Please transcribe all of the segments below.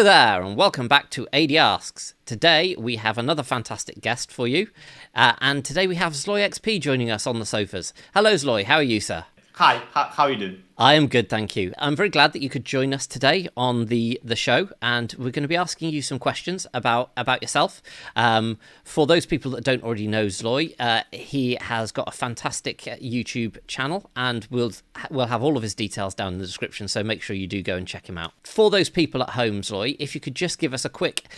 Hello there, and welcome back to Adie Asks. Today we have another fantastic guest for you, and today we have ZloyXP joining us on the sofas. Hello Zloy, how are you, sir? Hi, how are you doing? I am good, thank you. I'm very glad that you could join us today on the show, and we're going to be asking you some questions about yourself. For those people that don't already know Zloy, he has got a fantastic YouTube channel, and we'll have all of his details down in the description, so make sure you do go and check him out. For those people at home, Zloy, if you could just give us a quick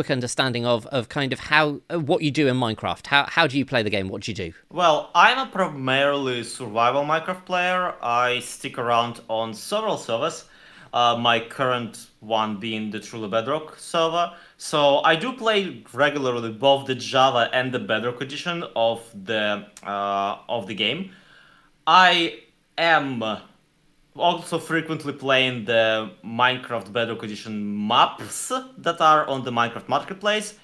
understanding of kind of what you do in Minecraft. How do you play the game? What do you do? Well, I'm a primarily survival Minecraft player. I stick around on several servers, my current one being the Truly Bedrock server. So I do play regularly both the Java and the Bedrock edition of the game. I am also frequently playing the Minecraft Bedrock Edition maps that are on the Minecraft Marketplace,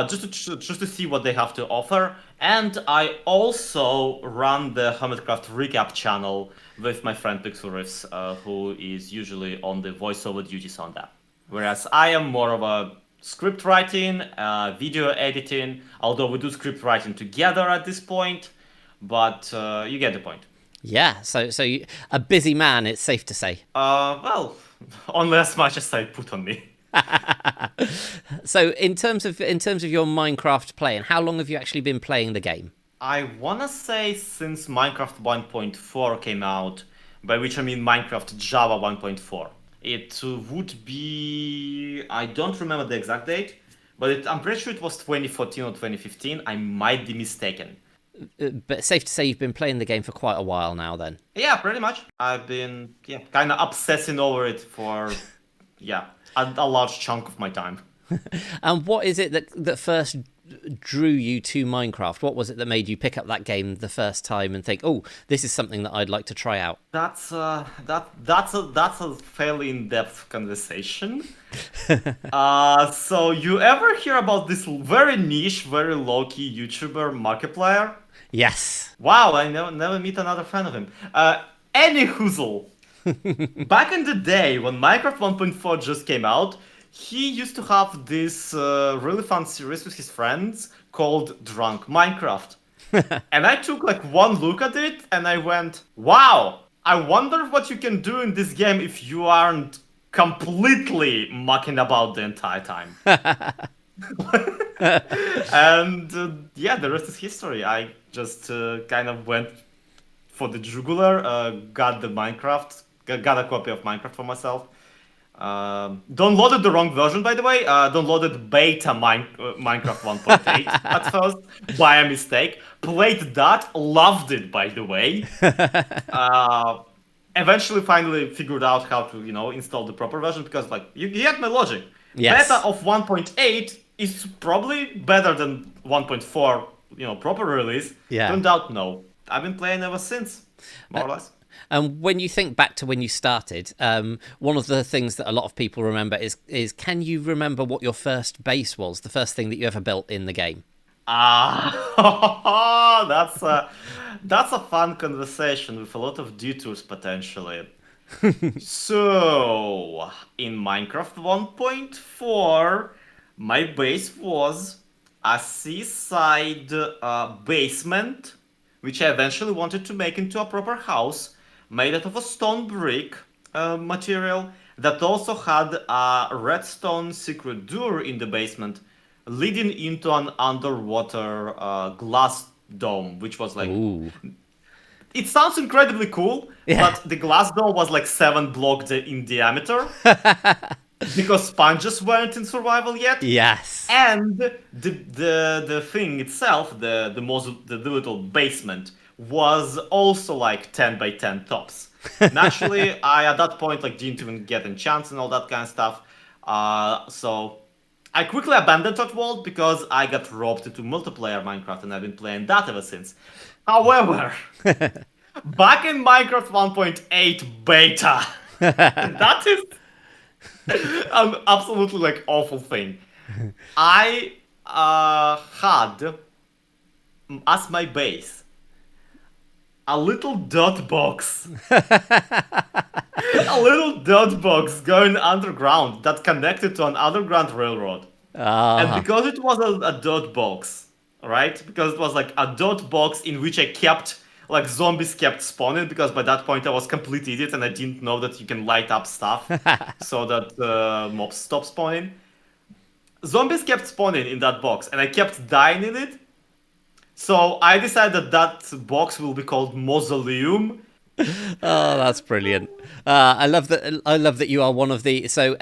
just to see what they have to offer. And I also run the Hermitcraft Recap channel with my friend Pixelriffs, who is usually on the voiceover duties on that. Whereas I am more of a script writing, video editing, although we do script writing together at this point, but you get the point. Yeah, so a busy man, it's safe to say. Well, only as much as I put on me. So in terms of your Minecraft playing, how long have you actually been playing the game? I wanna say since Minecraft 1.4 came out, by which I mean Minecraft Java 1.4. It would be... I don't remember the exact date, but I'm pretty sure it was 2014 or 2015. I might be mistaken. But safe to say you've been playing the game for quite a while now then. Yeah, pretty much. I've been kind of obsessing over it for a large chunk of my time. And what is it that first drew you to Minecraft? What was it that made you pick up that game the first time and think, oh, this is something that I'd like to try out? That's a fairly in-depth conversation. So you ever hear about this very niche, very low-key YouTuber Markiplier? Yes. Wow, I never meet another fan of him. Any hoozle. Back in the day when Minecraft 1.4 just came out, he used to have this really fun series with his friends called Drunk Minecraft. And I took like one look at it and I went, wow, I wonder what you can do in this game if you aren't completely mucking about the entire time. And the rest is history. I just kind of went for the jugular, got a copy of Minecraft for myself. Downloaded the wrong version, by the way. Downloaded beta Minecraft 1.8 at first by a mistake. Played that, loved it, by the way. Eventually, finally figured out how to, install the proper version because, like, you get my logic. Yes. Beta of 1.8 is probably better than 1.4, proper release. Yeah. Turned out, no. I've been playing ever since, more or less. And when you think back to when you started, one of the things that a lot of people remember is can you remember what your first base was, the first thing that you ever built in the game? That's a fun conversation with a lot of detours potentially. So, in Minecraft 1.4, my base was a seaside basement, which I eventually wanted to make into a proper house, made out of a stone brick material that also had a redstone secret door in the basement, leading into an underwater glass dome, which was like... Ooh. It sounds incredibly cool, Yeah. but the glass dome was like 7 blocks in diameter. Because sponges weren't in survival yet. Yes. And the thing itself, the little basement, was also like 10 by 10 tops. Naturally, I at that point like didn't even get enchants and all that kind of stuff. So I quickly abandoned that world because I got roped into multiplayer Minecraft and I've been playing that ever since. However, back in Minecraft 1.8 beta, that is an absolutely like awful thing. I had as my base a little dot box. A little dot box going underground that connected to an underground railroad. And Ah, because it was a dot box, right? Because it was like a dot box in which I kept, like zombies kept spawning, because by that point I was complete idiot and I didn't know that you can light up stuff so that mobs stop spawning. Zombies kept spawning in that box and I kept dying in it. So I decided that box will be called Mausoleum. oh, that's brilliant. I love that. I love that you are one of the. So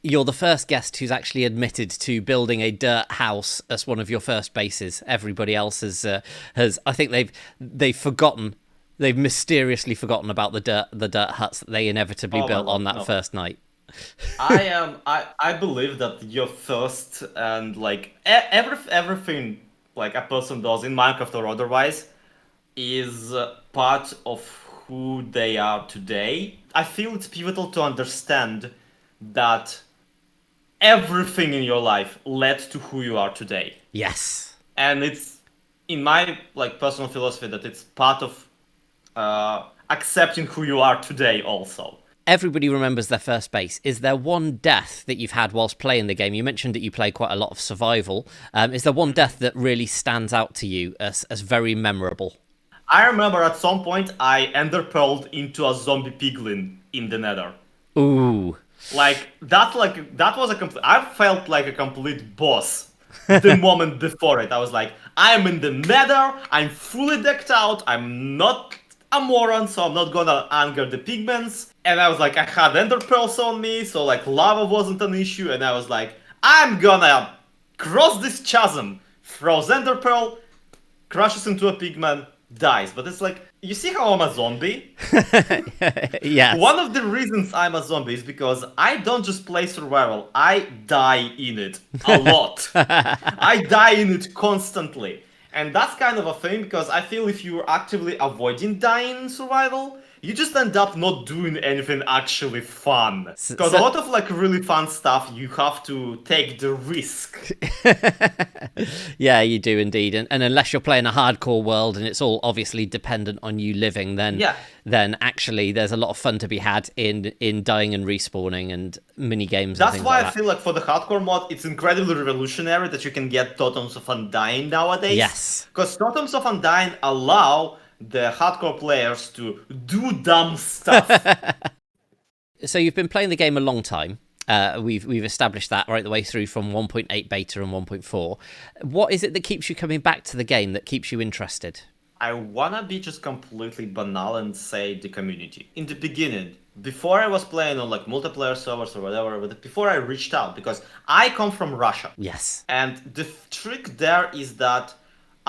you're the first guest who's actually admitted to building a dirt house as one of your first bases. Everybody else has. I think they've forgotten. They've mysteriously forgotten about the dirt huts that they inevitably Oh my built god, on that no. first night. I believe that your first and like everything like a person does in Minecraft or otherwise is part of who they are today. I feel it's pivotal to understand that everything in your life led to who you are today. Yes. And it's in my like personal philosophy that it's part of accepting who you are today also. Everybody remembers their first base. Is there one death that you've had whilst playing the game? You mentioned that you play quite a lot of survival. Is there one death that really stands out to you as very memorable? I remember at some point I enderpearled into a zombie piglin in the nether. Ooh. Like that was a complete. I felt like a complete boss the moment before it. I was like, I'm in the nether. I'm fully decked out. I'm not a moron, so I'm not gonna anger the pigments. And I was like, I had ender pearls on me, so like lava wasn't an issue. And I was like, I'm gonna cross this chasm. Throws ender pearl, crashes into a pigman, dies. But it's like, you see how I'm a zombie? Yes. One of the reasons I'm a zombie is because I don't just play survival, I die in it a lot. I die in it constantly. And that's kind of a thing because I feel if you're actively avoiding dying in survival, you just end up not doing anything actually fun. Because a So, lot of like really fun stuff, you have to take the risk. yeah, you do indeed. And unless you're playing a hardcore world and it's all obviously dependent on you living, then Yeah. then actually there's a lot of fun to be had in dying and respawning and mini games and That's things why like I that. feel like for the hardcore mod, it's incredibly revolutionary that you can get Totems of Undying nowadays. Yes. Because Totems of Undying allow the hardcore players to do dumb stuff. So you've been playing the game a long time. We've established that right the way through from 1.8 beta and 1.4. What is it that keeps you coming back to the game, that keeps you interested? I wanna be just completely banal and say the community. In the beginning, before I was playing on like multiplayer servers or whatever, but before I reached out, because I come from Russia. Yes. And the trick there is that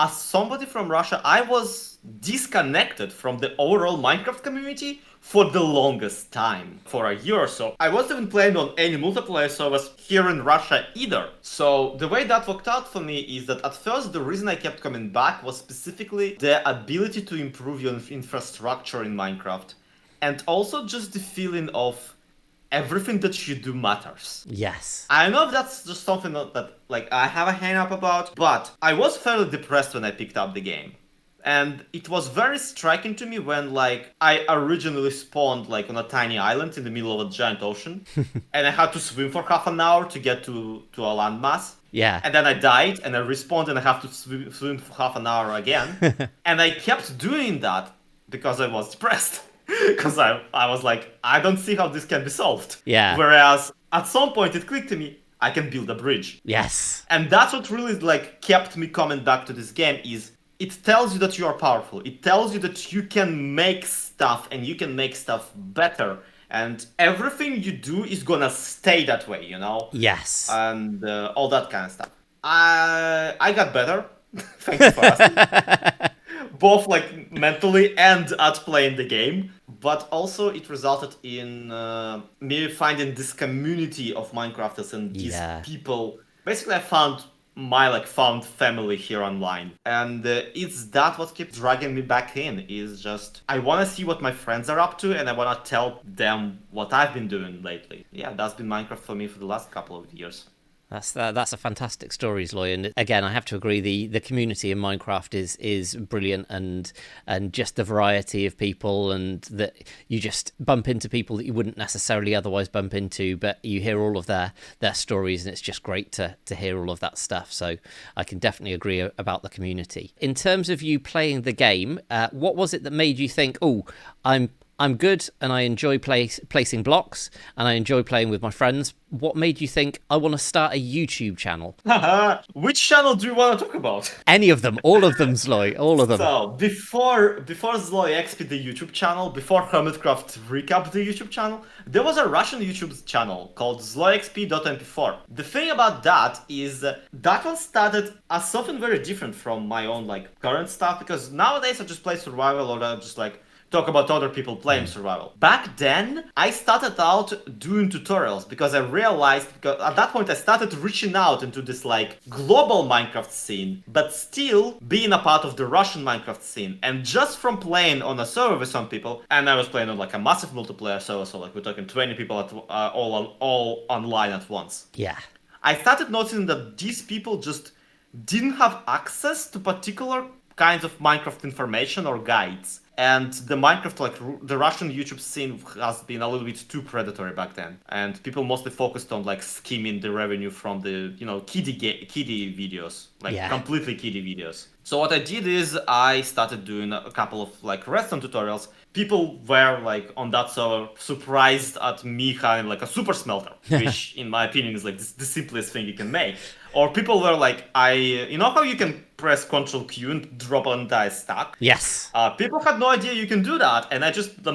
as somebody from Russia, I was disconnected from the overall Minecraft community for the longest time. For a year or so. I wasn't even playing on any multiplayer servers here in Russia either. So the way that worked out for me is that at first the reason I kept coming back was specifically the ability to improve your infrastructure in Minecraft. And also just the feeling of everything that you do matters. Yes. I know if that's just something that like I have a hang up about, but I was fairly depressed when I picked up the game. And it was very striking to me when like I originally spawned like on a tiny island in the middle of a giant ocean and I had to swim for half an hour to get to a landmass. Yeah. And then I died and I respawned and I have to swim for half an hour again. And I kept doing that because I was depressed. Because I was like, I don't see how this can be solved. Yeah. Whereas at some point it clicked to me, I can build a bridge. Yes. And that's what really like kept me coming back to this game is it tells you that you are powerful. It tells you that you can make stuff and you can make stuff better. And everything you do is gonna stay that way, you know? Yes. And all that kind of stuff. I got better. Thank you for asking. Both like mentally and at playing the game, but also it resulted in me finding this community of Minecrafters and these people. Basically, I found my like found family here online, and it's that what keeps dragging me back in. Is just I want to see what my friends are up to, and I want to tell them what I've been doing lately. Yeah, that's been Minecraft for me for the last couple of years. That's a fantastic story, Zloy. And again, I have to agree, the community in Minecraft is brilliant, and just the variety of people, and that you just bump into people that you wouldn't necessarily otherwise bump into, but you hear all of their stories, and it's just great to hear all of that stuff. So I can definitely agree about the community. In terms of you playing the game, what was it that made you think, oh, I'm good and I enjoy placing blocks and I enjoy playing with my friends? What made you think, I want to start a YouTube channel? Which channel do you want to talk about? Any of them, all of them, Zloy, all of them. So, before ZloyXP, the YouTube channel, before Hermitcraft Recap, the YouTube channel, there was a Russian YouTube channel called ZloyXP.mp4. The thing about that is that one started as something very different from my own current stuff, because nowadays I just play survival, or I just talk about other people playing survival. Back then, I started out doing tutorials because I realized, because at that point I started reaching out into this global Minecraft scene, but still being a part of the Russian Minecraft scene. And just from playing on a server with some people, and I was playing on a massive multiplayer server, so we're talking 20 people all online at once. Yeah. I started noticing that these people just didn't have access to particular kinds of Minecraft information or guides. And the Minecraft, the Russian YouTube scene has been a little bit too predatory back then. And people mostly focused on skimming the revenue from the, kiddie videos, completely kiddie videos. So what I did is I started doing a couple of redstone tutorials. People were on that server surprised at me having a super smelter, which in my opinion is the simplest thing you can make. Or people were you know how you can press Ctrl Q and drop an entire stack? Yes. People had no idea you can do that, and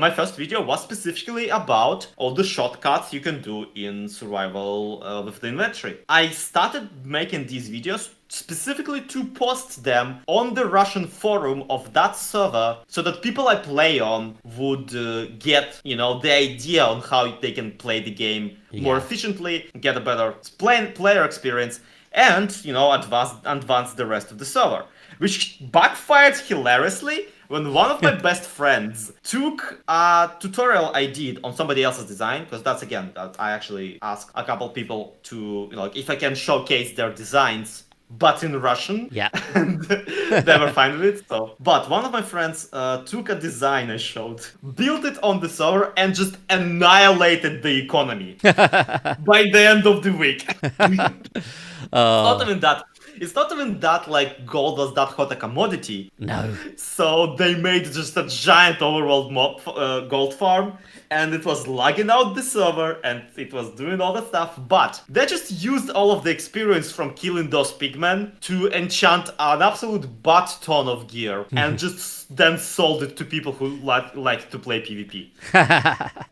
my first video was specifically about all the shortcuts you can do in survival with the inventory. I started making these videos specifically to post them on the Russian forum of that server, so that people I play on would get, the idea on how they can play the game more efficiently, get a better player experience, and, advance the rest of the server. Which backfired hilariously when one of my best friends took a tutorial I did on somebody else's design, because that I actually asked a couple people to, if I can showcase their designs, but in Russian. Yeah. And they were fine with it. But one of my friends took a design I showed, built it on the server, and just annihilated the economy by the end of the week. It's not even that gold was that hot a commodity. No. So they made just a giant overworld gold farm, and it was lagging out the server, and it was doing all that stuff. But they just used all of the experience from killing those pigmen to enchant an absolute butt ton of gear, and just then sold it to people who like to play PvP.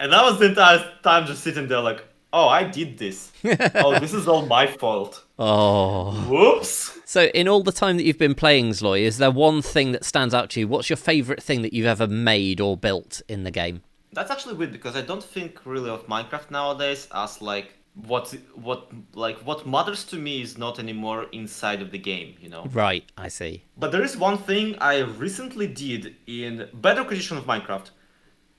And I was the entire time just sitting there oh, I did this. Oh, this is all my fault. Oh. Whoops. So in all the time that you've been playing, Zloy, is there one thing that stands out to you? What's your favourite thing that you've ever made or built in the game? That's actually weird, because I don't think really of Minecraft nowadays as what matters to me is not anymore inside of the game, Right, I see. But there is one thing I recently did in Bedrock edition of Minecraft,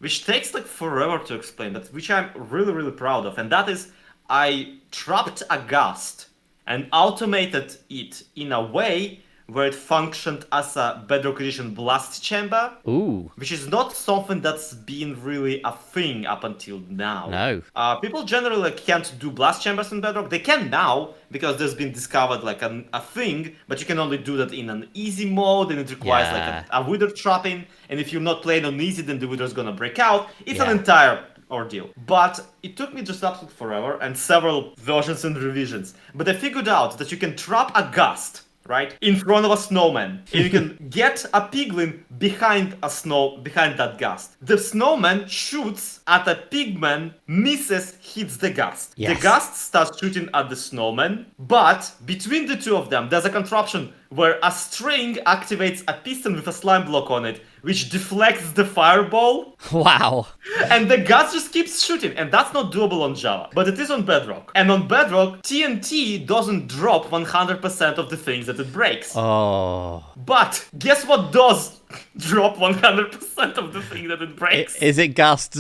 which takes forever to explain, but which I'm really, really proud of. And that is, I trapped a ghast and automated it in a way where it functioned as a Bedrock edition blast chamber. Ooh. Which is not something that's been really a thing up until now. No. People generally can't do blast chambers in Bedrock. They can now, because there's been discovered a thing, but you can only do that in an easy mode, and it requires a wither trapping, and if you're not playing on easy, then the wither's gonna break out. It's an entire ordeal. But it took me just absolutely forever, and several versions and revisions. But I figured out that you can trap a ghast, right, in front of a snowman, and you can get a piglin behind that ghast. The snowman shoots at a pigman, misses, hits the ghast. Yes. The ghast starts shooting at the snowman, but between the two of them, there's a contraption where a string activates a piston with a slime block on it, which deflects the fireball. Wow. And the ghast just keeps shooting, and that's not doable on Java, but it is on Bedrock. And on Bedrock, TNT doesn't drop 100% of the things that it breaks. Oh. But guess what does drop 100% of the thing that it breaks? Is it ghast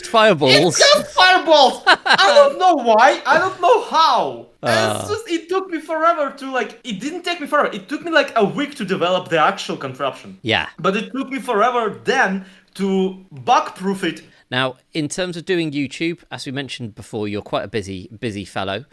fireballs? It's ghast fireballs! eyeballs. I don't know why. I don't know how. It's just, it took me forever to like, it didn't take me forever. It took me like a week to develop the actual contraption. Yeah. But it took me forever then to bug-proof it. Now, in terms of doing YouTube, as we mentioned before, you're quite a busy fellow.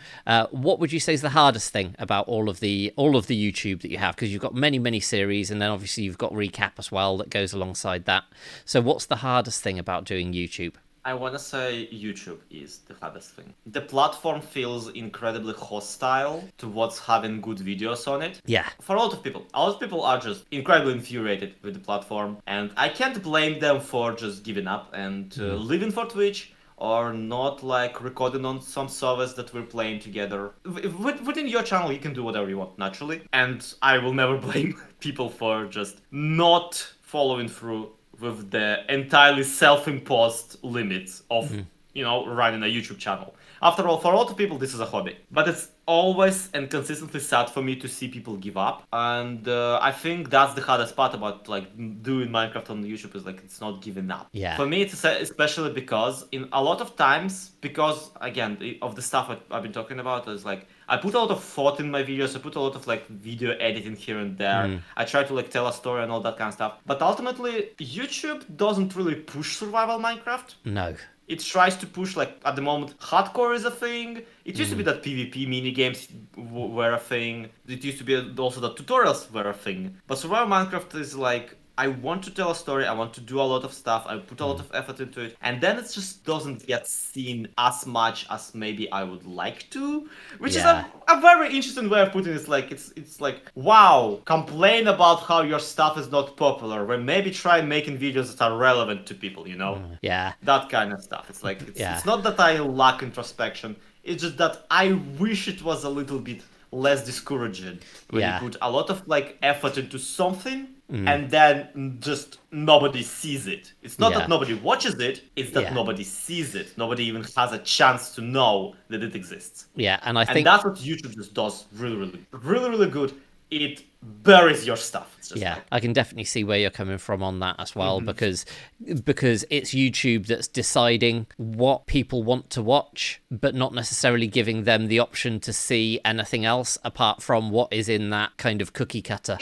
What would you say is the hardest thing about all of the YouTube that you have? Because you've got many series, and then obviously you've got Recap as well that goes alongside that. So what's the hardest thing about doing YouTube? I want to say YouTube is the hardest thing. The platform feels incredibly hostile towards having good videos on it. Yeah. For a lot of people are just incredibly infuriated with the platform, and I can't blame them for just giving up and leaving for Twitch or not like recording on some service that we're playing together. Within your channel, you can do whatever you want, naturally, and I will never blame people for just not following through with the entirely self-imposed limits of, running a YouTube channel. After all, for a lot of people, this is a hobby. But it's always and consistently sad for me to see people give up. And I think that's the hardest part about like doing Minecraft on YouTube is like it's not giving up. Yeah. For me, it's especially because in a lot of times, because again, of the stuff I've been talking about is like, I put a lot of thought in my videos. I put a lot of like video editing here and there. I try to like tell a story and all that kind of stuff. But ultimately, YouTube doesn't really push survival Minecraft. No. It tries to push, like, at the moment, hardcore is a thing. It used to be that PvP minigames were a thing. It used to be also that tutorials were a thing. But survival Minecraft is like, I want to tell a story, I want to do a lot of stuff, I put a lot of effort into it, and then it just doesn't get seen as much as maybe I would like to, which is a very interesting way of putting it. It's like, wow, complain about how your stuff is not popular, when maybe try making videos that are relevant to people, you know? Yeah. That kind of stuff. It's like, it's not that I lack introspection, it's just that I wish it was a little bit less discouraging when you put a lot of like effort into something and then just nobody sees it. It's not that nobody watches it, it's that nobody sees it. Nobody even has a chance to know that it exists. Yeah, and I think that's what YouTube just does really good. It buries your stuff. It's just like... I can definitely see where you're coming from on that as well, because it's YouTube that's deciding what people want to watch, but not necessarily giving them the option to see anything else apart from what is in that kind of cookie cutter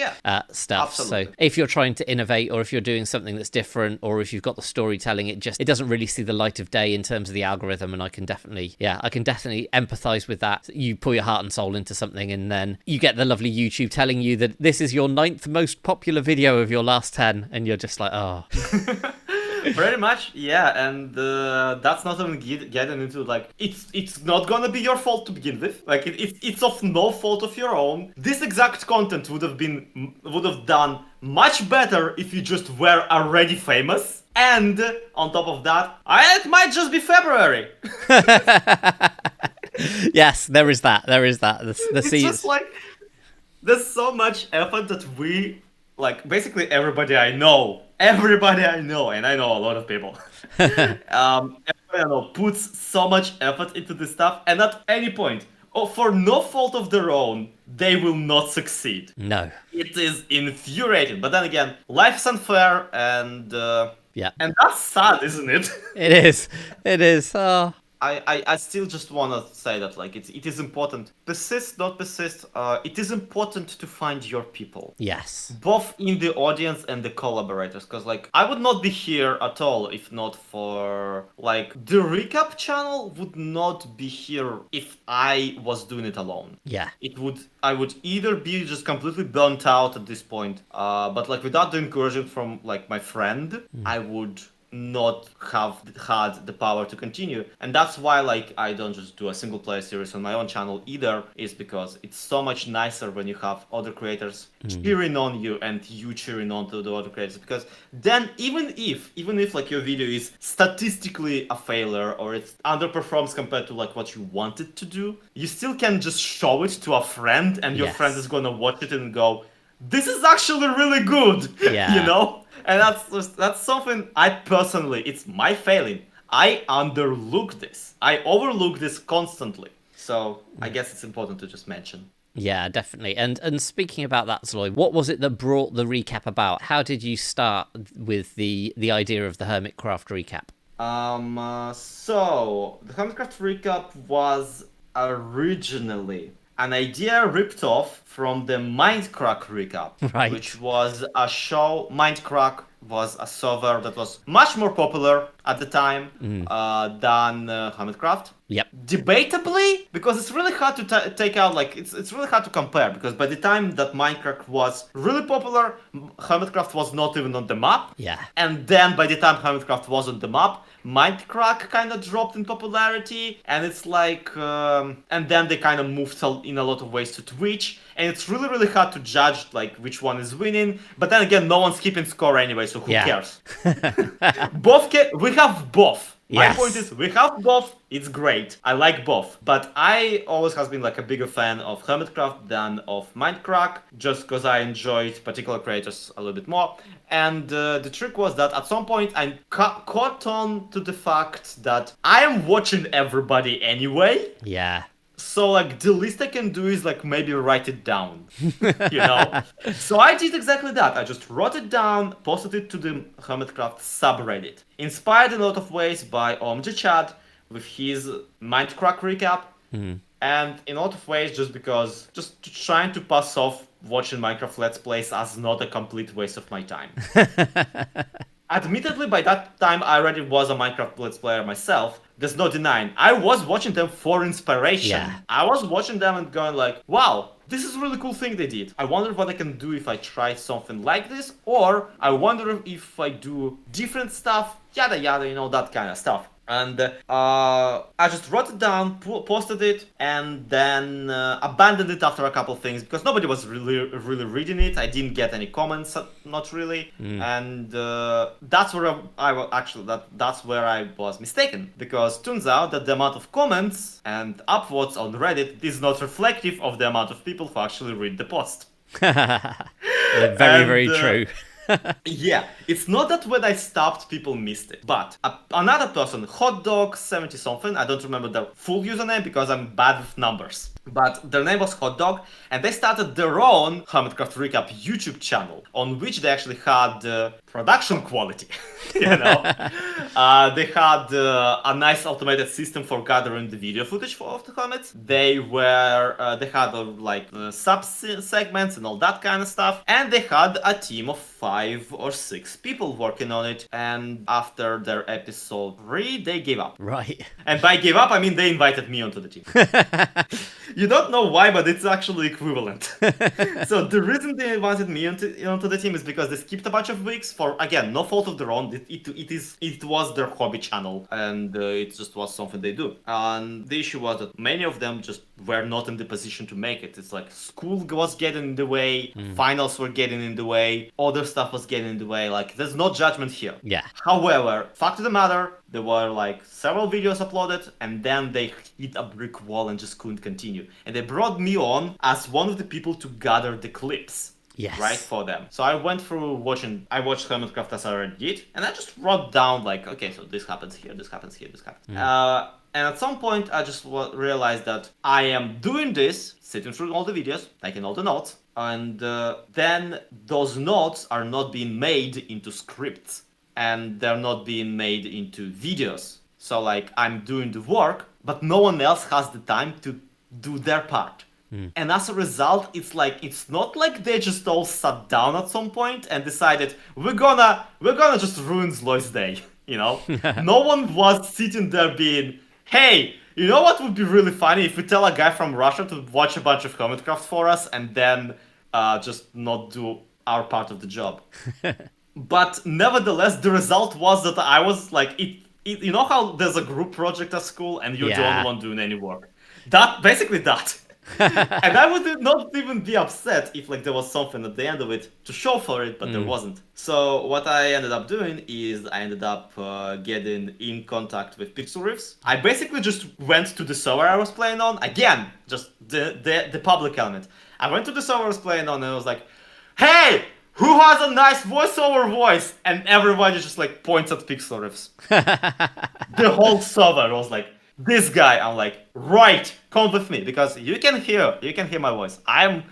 stuff. Absolutely. So if you're trying to innovate, or if you're doing something that's different, or if you've got the storytelling, it doesn't really see the light of day in terms of the algorithm. And I can definitely empathize with that. You pour your heart and soul into something, and then you get the lovely YouTube telling you that this is your 9th most popular video of your last 10, and you're just like, oh. Pretty much, yeah, and that's not even getting into like it's not gonna be your fault to begin with. Like it's of no fault of your own. This exact content would have done much better if you just were already famous. And on top of that, it might just be February. Yes, there is that. It's just like there's so much effort that we, like, basically everybody I know, and I know a lot of people, everybody I know puts so much effort into this stuff, and at any point, for no fault of their own, they will not succeed. No. It is infuriating, but then again, life's unfair, and and that's sad, isn't it? It is. I still just want to say that like it is important. Persist, not persist. It is important to find your people. Yes. Both in the audience and the collaborators, because like I would not be here at all if not for like the recap channel would not be here if I was doing it alone. Yeah. I would either be just completely burnt out at this point, but like without the encouragement from like my friend, I would not have had the power to continue. And that's why like I don't just do a single player series on my own channel either, is because it's so much nicer when you have other creators cheering on you and you cheering on to the other creators, because then even if like your video is statistically a failure or it underperforms compared to like what you wanted to do, you still can just show it to a friend and your friend is gonna watch it and go, this is actually really good. You know? And that's something I personally, it's my failing. I underlook this. I overlook this constantly. So I guess it's important to just mention. Yeah, definitely. And speaking about that, Zloy, what was it that brought the recap about? How did you start with the idea of the Hermitcraft Recap? So the Hermitcraft Recap was originally an idea ripped off from the Mindcrack Recap, Right. which was a show. Mindcrack was a server that was much more popular at the time than Hermitcraft. Yep. Debatably, because it's really hard to take out, like, it's really hard to compare, because by the time that Minecraft was really popular, Hermitcraft was not even on the map. Yeah. And then by the time Hermitcraft was on the map, Minecraft kind of dropped in popularity, and it's like, and then they kind of moved in a lot of ways to Twitch, and it's really, really hard to judge, like, which one is winning. But then again, no one's keeping score anyway, so who cares? We have both. My Yes. point is, we have both. It's great. I like both. But I always has been like a bigger fan of Hermitcraft than of Minecraft, just because I enjoyed particular creators a little bit more. And the trick was that at some point I caught on to the fact that I am watching everybody anyway. Yeah. So, like, the least I can do is, like, maybe write it down, you know? So I did exactly that. I just wrote it down, posted it to the Hermitcraft subreddit. Inspired in a lot of ways by OMGChat with his Mindcrack recap. And in a lot of ways just because, just trying to pass off watching Minecraft Let's Plays as not a complete waste of my time. Admittedly, by that time, I already was a Minecraft Let's Player myself. There's no denying. I was watching them for inspiration. Yeah. I was watching them and going like, wow, this is a really cool thing they did. I wonder what I can do if I try something like this, or I wonder if I do different stuff, yada yada, you know, that kind of stuff. And I just wrote it down, posted it, and then abandoned it after a couple of things because nobody was really reading it. I didn't get any comments, not really, and that's where that's where I was mistaken, because turns out that the amount of comments and upvotes on Reddit is not reflective of the amount of people who actually read the post. Very true. Yeah, it's not that when I stopped, people missed it. But another person, hotdog70 something, I don't remember their full username because I'm bad with numbers. But their name was Hotdog, and they started their own Hermitcraft Recap YouTube channel, on which they actually had production quality. You know, they had a nice automated system for gathering the video footage of the Hermits. They had sub segments and all that kind of stuff, and they had a team of 5 or 6 people working on it. And after their episode 3, they gave up. Right. And by gave up, I mean they invited me onto the team. You don't know why, but it's actually equivalent. So the reason they invited me onto the team is because they skipped a bunch of weeks for, again, no fault of their own. It was their hobby channel, and it just was something they do. And the issue was that many of them just were not in the position to make it. It's like school was getting in the way, finals were getting in the way, other stuff was getting in the way. Like, there's no judgment here. Yeah. However, fact of the matter, there were like several videos uploaded, and then they hit a brick wall and just couldn't continue. And they brought me on as one of the people to gather the clips. Yes. Right, for them. So I went through I watched Hermitcraft as I already did, and I just wrote down like, okay, so this happens here, this happens here, this happens. And at some point, I just realized that I am doing this, sitting through all the videos, taking all the notes, and then those notes are not being made into scripts, and they're not being made into videos. So like, I'm doing the work, but no one else has the time to do their part. And as a result, it's not like they just all sat down at some point and decided we're gonna just ruin Zloy's day, you know? No one was sitting there being, hey, you know what would be really funny if we tell a guy from Russia to watch a bunch of Hermitcraft for us and then just not do our part of the job. But nevertheless, the result was that I was like, you know how there's a group project at school and you're the only one doing any work? Basically that. And I would not even be upset if like there was something at the end of it to show for it, but there wasn't. So what I ended up doing is I ended up getting in contact with Pixel Riffs. I basically just went to the server I was playing on. Again, just the public element. I went to the server I was playing on and I was like, hey! Who has a nice voiceover voice? And everybody just like points at Pixel Riffs. The whole server was like, this guy. I'm like, right, come with me, because you can hear my voice. I'm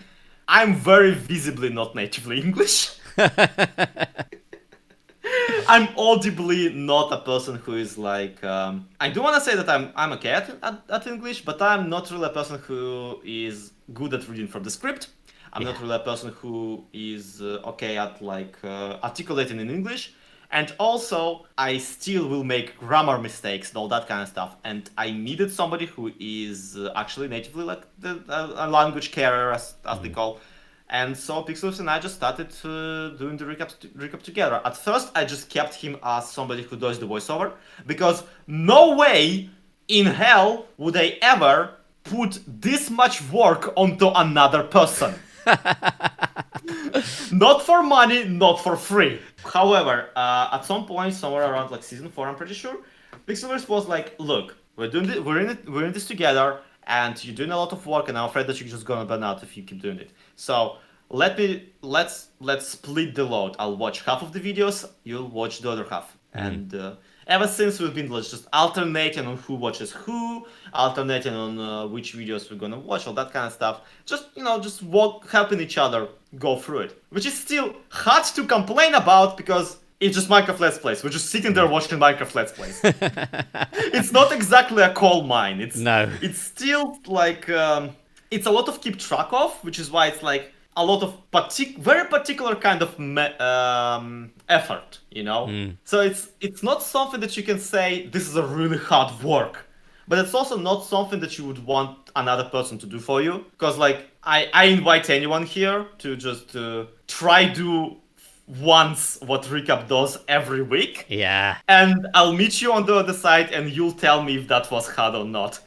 I'm audibly not a person who is like. I do want to say that I'm okay at English, but I'm not really a person who is good at reading from the script. I'm not really a person who is okay at like articulating in English. And also, I still will make grammar mistakes and all that kind of stuff. And I needed somebody who is actually natively like a language carrier, as they call. And so Pixelus and I just started doing the recap together. At first, I just kept him as somebody who does the voiceover, because no way in hell would I ever put this much work onto another person. Not for money, not for free. However, at some point, somewhere around like season 4, I'm pretty sure, Pixelverse was like, "Look, we're in this together, and you're doing a lot of work, and I'm afraid that you're just gonna burn out if you keep doing it. So let's split the load. I'll watch half of the videos, you'll watch the other half." And ever since, we've been just alternating on who watches who, alternating on which videos we're gonna watch, all that kind of stuff. Just helping each other go through it, which is still hard to complain about because it's just Minecraft Let's Plays. We're just sitting there watching Minecraft Let's Plays. It's not exactly a coal mine. It's still like it's a lot of keep track of, which is why it's like a lot of very particular kind of effort, you know. So it's not something that you can say this is a really hard work, but it's also not something that you would want another person to do for you. Because like I invite anyone here to just try do once what Recap does every week. Yeah. And I'll meet you on the other side, and you'll tell me if that was hard or not.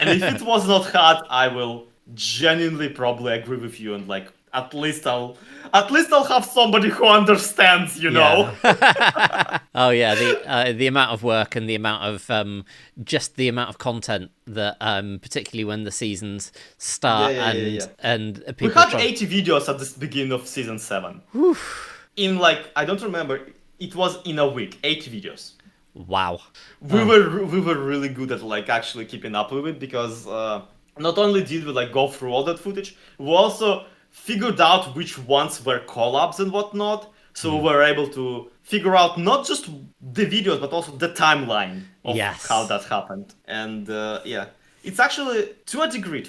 And if it was not hard, I will genuinely probably agree with you, and like at least I'll have somebody who understands, you know. Oh yeah, the amount of work and the amount of just the amount of content that particularly when the seasons start and people we had 80 videos at the beginning of season 7. In like, I don't remember, it was in a week, 80 videos. Wow. We were really good at like actually keeping up with it, because not only did we like go through all that footage, we also figured out which ones were collabs and whatnot. So we were able to figure out not just the videos, but also the timeline of how that happened. And it's actually, to a degree,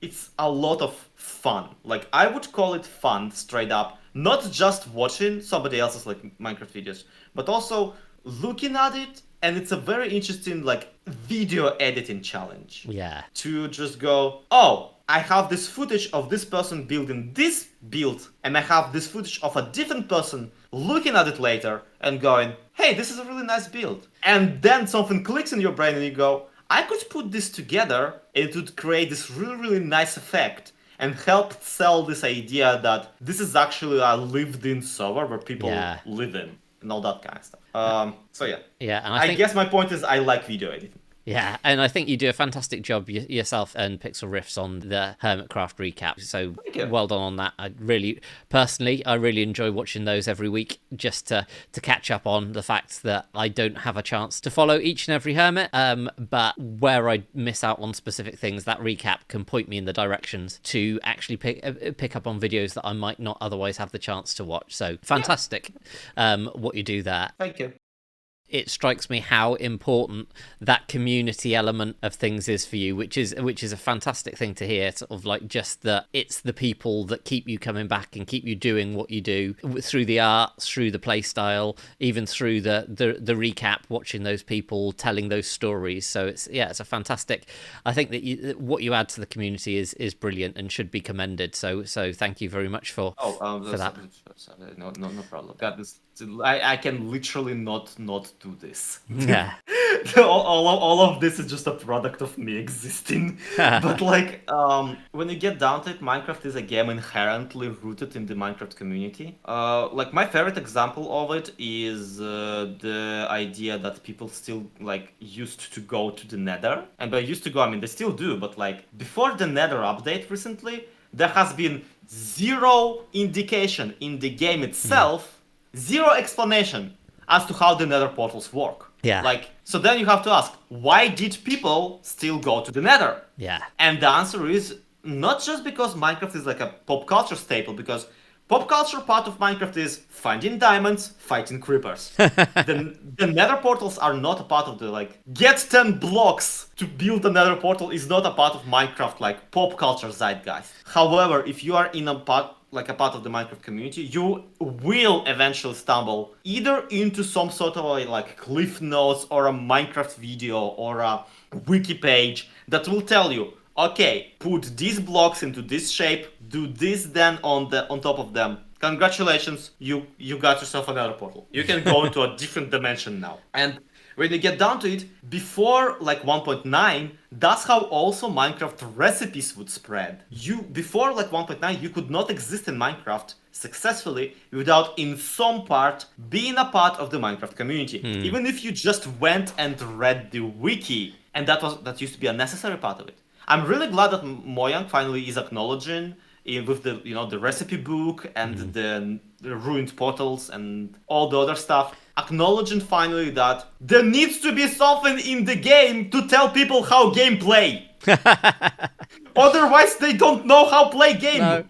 it's a lot of fun. Like, I would call it fun, straight up. Not just watching somebody else's like Minecraft videos, but also looking at it. And it's a very interesting like video editing challenge. Yeah. To just go, oh, I have this footage of this person building this build, and I have this footage of a different person looking at it later and going, hey, this is a really nice build. And then something clicks in your brain and you go, I could put this together and it would create this really, really nice effect and help sell this idea that this is actually a lived-in server where people live in and all that kind of stuff. So yeah. Yeah, and I guess my point is I like video editing. Yeah, and I think you do a fantastic job yourself and Pixel Riffs on the Hermitcraft Recap. So well done on that. I really enjoy watching those every week, just to catch up on the fact that I don't have a chance to follow each and every Hermit. But where I miss out on specific things, that recap can point me in the directions to actually pick up on videos that I might not otherwise have the chance to watch. So fantastic, what you do there. Thank you. It strikes me how important that community element of things is for you, which is a fantastic thing to hear. Sort of like just that it's the people that keep you coming back and keep you doing what you do through the art, through the play style, even through the recap, watching those people telling those stories. So it's a fantastic. I think that what you add to the community is brilliant and should be commended. So thank you very much for that. No problem. Got this. I can literally not do this. Yeah. all of this is just a product of me existing. But like, when you get down to it, Minecraft is a game inherently rooted in the Minecraft community. Like my favorite example of it is the idea that people still like used to go to the Nether. And by used to go, I mean they still do, but like before the Nether update recently, there has been zero indication in the game itself. Zero explanation as to how the Nether portals work. Yeah. Like, so then you have to ask, why did people still go to the Nether? Yeah. And the answer is not just because Minecraft is like a pop culture staple, because Pop culture part of Minecraft is finding diamonds, fighting creepers. The nether portals are not a part of the, like, get 10 blocks to build a nether portal is not a part of Minecraft, like, pop culture zeitgeist. However, if you are in a part of the Minecraft community, you will eventually stumble either into some sort of like cliff notes or a Minecraft video or a wiki page that will tell you, okay, put these blocks into this shape, do this then on top of them. Congratulations, you got yourself another portal. You can go into a different dimension now. And when you get down to it, before like 1.9, that's how also Minecraft recipes would spread. Before like 1.9, you could not exist in Minecraft successfully without in some part being a part of the Minecraft community. Even if you just went and read the wiki, and that used to be a necessary part of it. I'm really glad that Mojang finally is acknowledging with the the recipe book and the ruined portals and all the other stuff, acknowledging finally that there needs to be something in the game to tell people how game play. Otherwise, they don't know how play game.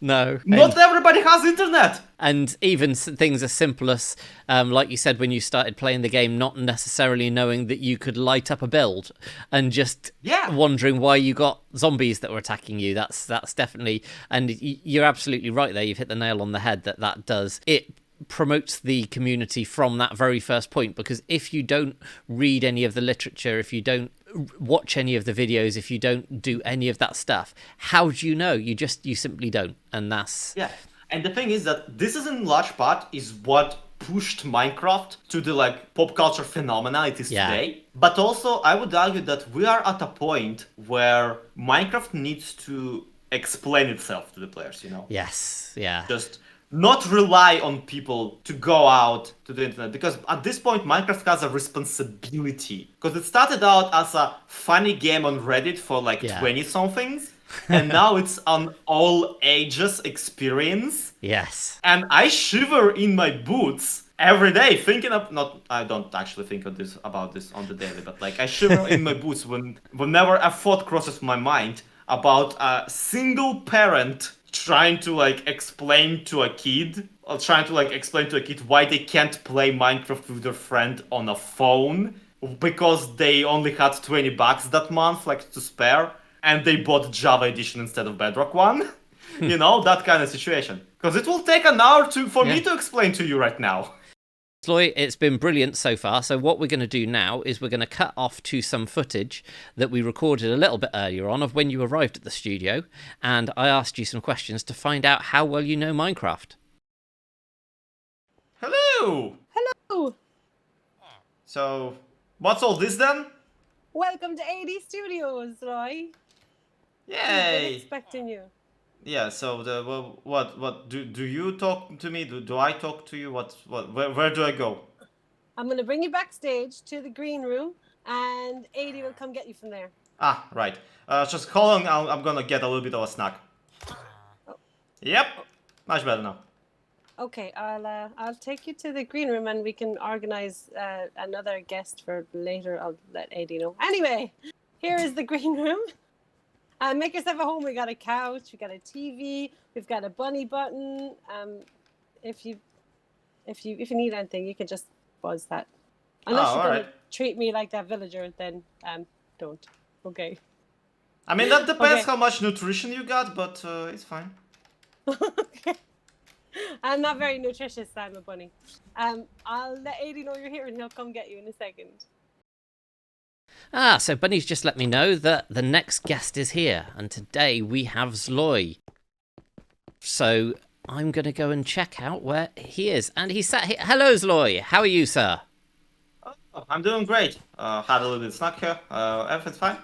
No. Not everybody has internet. And even things as simple as, like you said, when you started playing the game, not necessarily knowing that you could light up a build and just wondering why you got zombies that were attacking you. That's definitely, and you're absolutely right there. You've hit the nail on the head that does. It promotes the community from that very first point, because if you don't read any of the literature, if you don't watch any of the videos, if you don't do any of that stuff, how do you know? You simply don't. And that's and the thing is that this is in large part is what pushed Minecraft to the like pop culture phenomena it is today. But also I would argue that we are at a point where Minecraft needs to explain itself to the players, Yes, yeah. Just not rely on people to go out to the internet, because at this point Minecraft has a responsibility, because it started out as a funny game on Reddit for like 20 somethings and now it's an all ages experience. Yes. And I shiver in my boots every day thinking of I don't actually think about this on the daily, but like I shiver in my boots whenever a thought crosses my mind about a single parent trying to like explain to a kid why they can't play Minecraft with their friend on a phone because they only had $20 that month like to spare and they bought Java edition instead of Bedrock one. That kind of situation, because it will take an hour for me to explain to you right now. Zloy, it's been brilliant so far. So what we're going to do now is we're going to cut off to some footage that we recorded a little bit earlier on of when you arrived at the studio, and I asked you some questions to find out how well you know Minecraft. Hello! Hello! So, what's all this then? Welcome to Adie Studios, Zloy. Yay! I've been expecting you. Yeah, so what do you talk to me? Do I talk to you? Where do I go? I'm going to bring you backstage to the green room, and Adie will come get you from there. Ah, right. Just hold on, I'm gonna get a little bit of a snack. Oh. Yep, much better now. Okay, I'll take you to the green room, and we can organize another guest for later. I'll let Adie know. Anyway, here is the green room. Make yourself at home. We got a couch, we got a TV, we've got a bunny button. If you need anything, you can just buzz that. Unless you're gonna treat me like that villager, then don't. Okay. I mean, that depends how much nutrition you got, but it's fine. Okay. I'm not very nutritious, I'm a bunny. I'll let Adie know you're here, and he'll come get you in a second. So Bunny's just let me know that the next guest is here, and today we have Zloy. So I'm going to go and check out where he is. And he sat here. Hello, Zloy. How are you, sir? Oh, I'm doing great. Had a little bit of snack here. Everything's fine.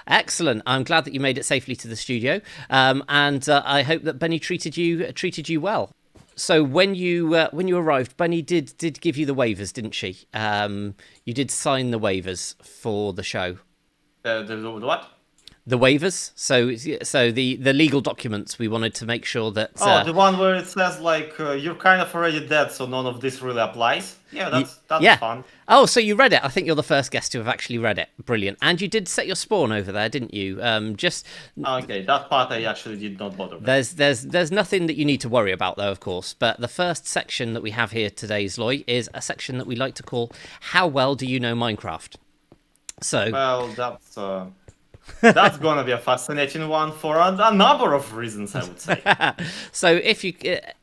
Excellent. I'm glad that you made it safely to the studio. And I hope that Bunny treated you well. So when you arrived, Bunny did give you the waivers, didn't she? You did sign the waivers for the show. The what? The waivers, so the legal documents. We wanted to make sure that. The one where it says like you're kind of already dead, so none of this really applies. Yeah, that's fun. Oh, so you read it? I think you're the first guest to have actually read it. Brilliant. And you did set your spawn over there, didn't you? Okay, that part I actually did not bother with. There's nothing that you need to worry about though, of course. But the first section that we have here today, Zloy, is a section that we like to call "How well do you know Minecraft?" So. Well, that's gonna be a fascinating one for a number of reasons, I would say. So if you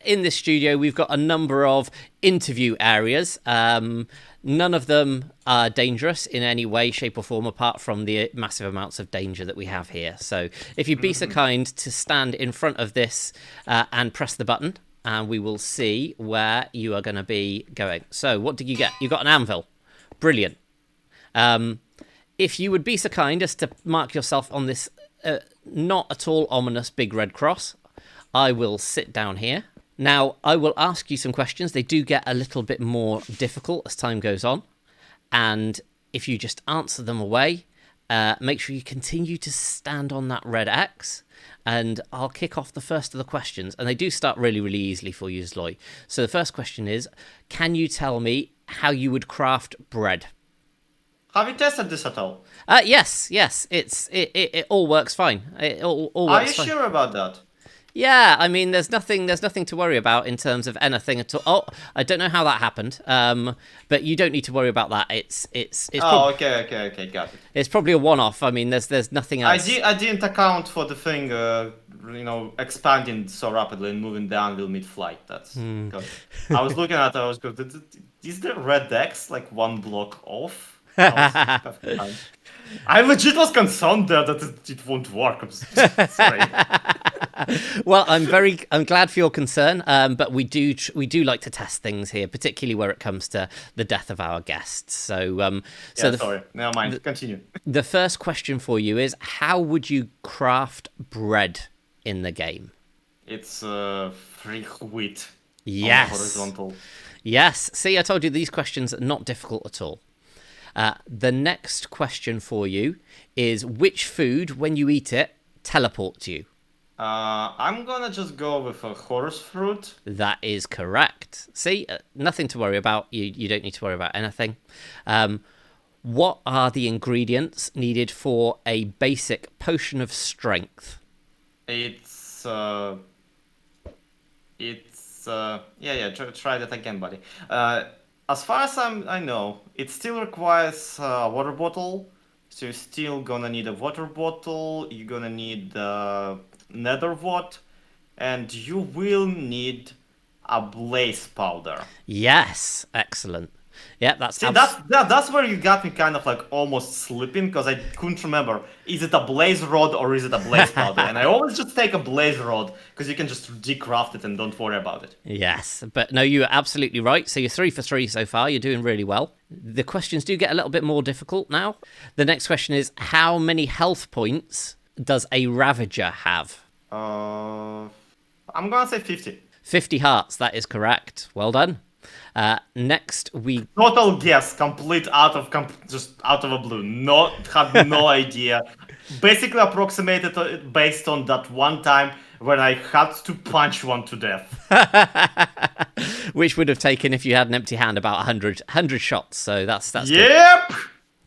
in this studio, we've got a number of interview areas. None of them are dangerous in any way, shape or form, apart from the massive amounts of danger that we have here. So if you'd be so kind to stand in front of this and press the button, and we will see where you are going to be going. So what did you get? You got an anvil. Brilliant. If you would be so kind as to mark yourself on this not at all ominous big red cross, I will sit down here. Now, I will ask you some questions. They do get a little bit more difficult as time goes on. And if you just answer them away, make sure you continue to stand on that red X. And I'll kick off the first of the questions. And they do start really, really easily for you, Zloy. So the first question is, can you tell me how you would craft bread? Have you tested this at all? Yes. It all works fine. It all works fine. Are you sure about that? Yeah, I mean, there's nothing to worry about in terms of anything at all. Oh, I don't know how that happened, but you don't need to worry about that. It's. Okay, got it. It's probably a one-off. I mean, there's nothing else. I didn't account for the thing, expanding so rapidly and moving downhill mid-flight. That's. I was looking at it. I was going, is the red X like one block off? I legit was concerned there that it won't work. I'm sorry. Well, I'm glad for your concern, but we do like to test things here, particularly where it comes to the death of our guests. So, sorry, never mind. Continue. The first question for you is: how would you craft bread in the game? It's free wheat. Yes. Horizontal. Yes. See, I told you these questions are not difficult at all. The next question for you is: which food, when you eat it, teleports you? I'm gonna just go with a horse fruit. That is correct. See, nothing to worry about. You don't need to worry about anything. What are the ingredients needed for a basic potion of strength? Try that again, buddy. As far as I know, it still requires a water bottle. So you're still gonna need a water bottle. You're gonna need nether wart, and you will need a blaze powder. Yes, excellent. Yeah, that's where you got me kind of like almost slipping, because I couldn't remember, is it a blaze rod or is it a blaze powder? And I always just take a blaze rod because you can just decraft it and don't worry about it. Yes, but no, you are absolutely right. So you're 3 for 3 so far. You're doing really well. The questions do get a little bit more difficult now. The next question is: how many health points does a Ravager have? I'm gonna say 50. 50 hearts. That is correct. Well done. Next, we total guess, complete just out of a blue. Had no idea. Basically approximated it based on that one time when I had to punch one to death. Which would have taken, if you had an empty hand, about 100 shots. So that's Yep. Good.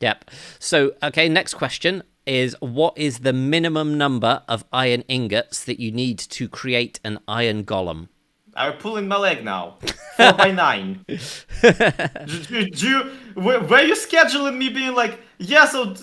Yep. So okay, next question is: what is the minimum number of iron ingots that you need to create an iron golem? I'm pulling my leg now. 4x9. Were you scheduling me being like, so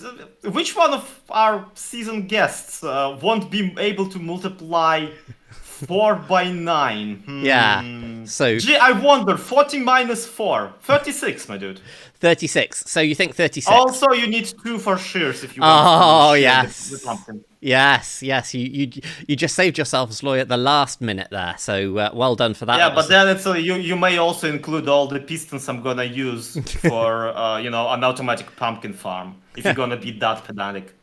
which one of our season guests won't be able to multiply 4x9? Yeah. So. I wonder, 40 minus 4. 36, my dude. 36. So you think 36. Also, you need 2 for shears if you want to yes. the pumpkin. Yes. You just saved yourself, Zloy, at the last minute there. So well done for that. Yeah, but then it's you may also include all the pistons I'm gonna use for an automatic pumpkin farm if you're gonna be that pedantic.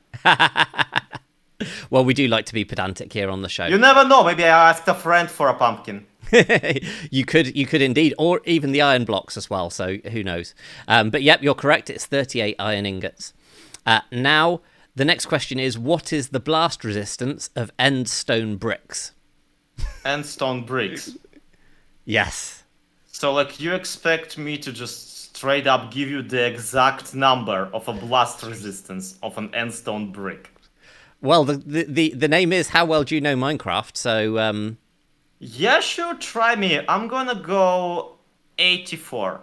Well, we do like to be pedantic here on the show. You never know. Maybe I asked a friend for a pumpkin. You could indeed, or even the iron blocks as well. So who knows? But yep, you're correct. It's 38 iron ingots. Now, The next question is, what is the blast resistance of end stone bricks? And stone bricks. Yes. So, like, you expect me to just straight up give you the exact number of a blast resistance of an end stone brick? Well, the name is How Well Do You Know Minecraft? So, Yeah, sure, try me. I'm gonna go 84.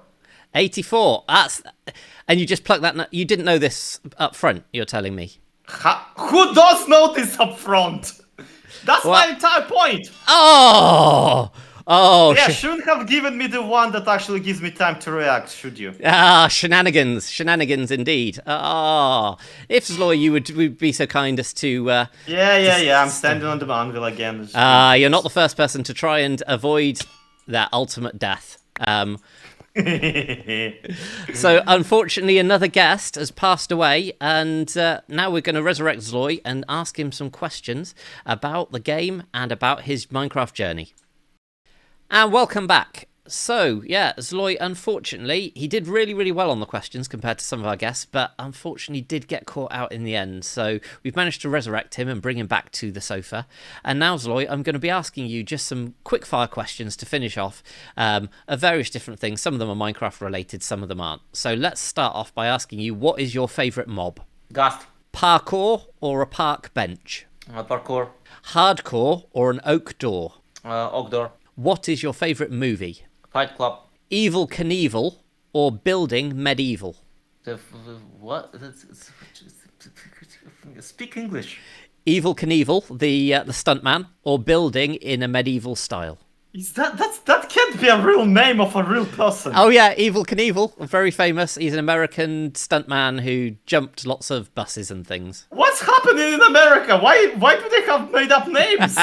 84. And you just plucked that. You didn't know this up front, you're telling me. Who does know this up front? That's my entire point. Oh! Yeah, shouldn't have given me the one that actually gives me time to react, should you? Shenanigans. Shenanigans indeed. If Zloy, you would be so kind as to... Yeah, I'm standing on the anvil again. You're not the first person to try and avoid that ultimate death. So, unfortunately, another guest has passed away, and now we're going to resurrect Zloy and ask him some questions about the game and about his Minecraft journey. And welcome back. So, yeah, Zloy, unfortunately, he did really, really well on the questions compared to some of our guests, but unfortunately did get caught out in the end. So we've managed to resurrect him and bring him back to the sofa. And now, Zloy, I'm going to be asking you just some quick-fire questions to finish off of various different things. Some of them are Minecraft-related, some of them aren't. So let's start off by asking you, what is your favourite mob? Gast. Parkour or a park bench? Parkour. Hardcore or an oak door? Oak door. What is your favourite movie? Fight Club. Evel Knievel or building medieval? What? Speak English. Evel Knievel, the stuntman, or building in a medieval style? Is that can't be a real name of a real person? Oh yeah, Evel Knievel, very famous. He's an American stuntman who jumped lots of buses and things. What's happening in America? Why do they have made up names?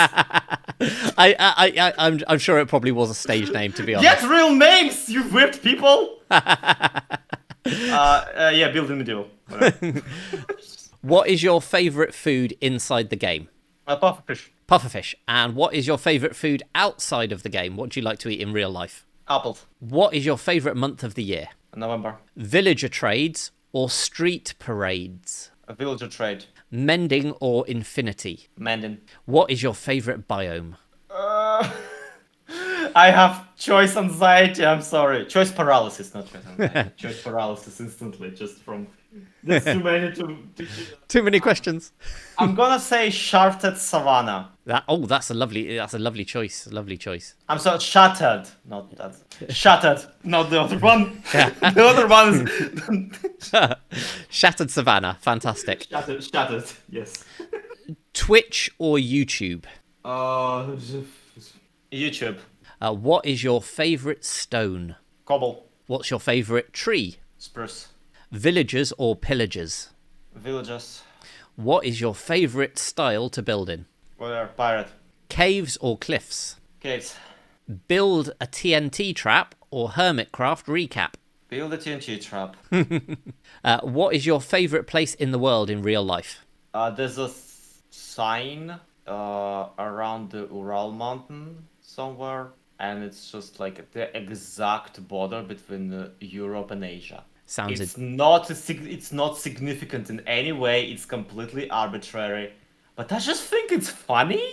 I'm sure it probably was a stage name, to be honest. Get real names, you whipped people. Yeah, building medieval. What is your favourite food inside the game? Pufferfish. Pufferfish. And what is your favourite food outside of the game? What do you like to eat in real life? Apples. What is your favourite month of the year? November. Villager trades or street parades? A villager trade. Mending or infinity? Mending. What is your favourite biome? I have choice anxiety, I'm sorry. Choice paralysis, not choice anxiety. Choice paralysis instantly, just from... There's too many Too many questions. I'm gonna say Shattered Savannah. That's a lovely choice. Lovely choice. I'm sorry, Shattered. Not that. Shattered. Not the other one. Yeah. The other one is... Shattered Savannah. Fantastic. Shattered. Yes. Twitch or YouTube? YouTube. What is your favourite stone? Cobble. What's your favourite tree? Spruce. Villagers or pillagers? Villagers. What is your favourite style to build in? Whatever. Pirate. Caves or cliffs? Caves. Build a TNT trap or Hermitcraft Recap? Build a TNT trap. What is your favourite place in the world in real life? There's a sign around the Ural mountain somewhere, and it's just like the exact border between Europe and Asia. It's not significant in any way. It's completely arbitrary, but I just think it's funny.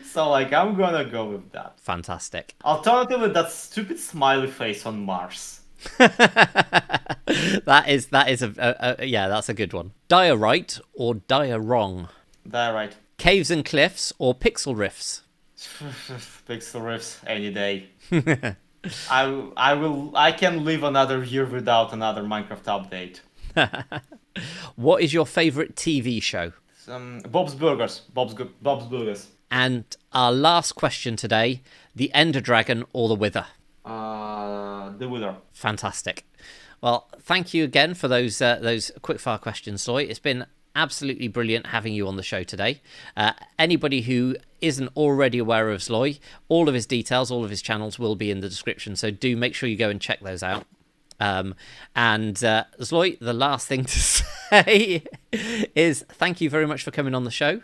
So like I'm gonna go with that. Fantastic. Alternatively, that stupid smiley face on Mars. That is that's a good one. Diorite or Diorong? Diorite. Caves and cliffs or pixel riffs? Pixel riffs any day. I can live another year without another Minecraft update. What is your favourite TV show? Bob's Burgers. Bob's Burgers. And our last question today, the Ender Dragon or the Wither? The Wither. Fantastic. Well, thank you again for those quickfire questions, Zloy. It's been absolutely brilliant having you on the show today. Anybody who isn't already aware of Zloy, all of his details, all of his channels will be in the description, so do make sure you go and check those out. Zloy, the last thing to say is thank you very much for coming on the show.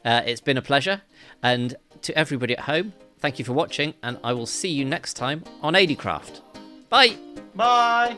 It's been a pleasure, and to everybody at home, thank you for watching, and I will see you next time on BDCraft. Bye! Bye!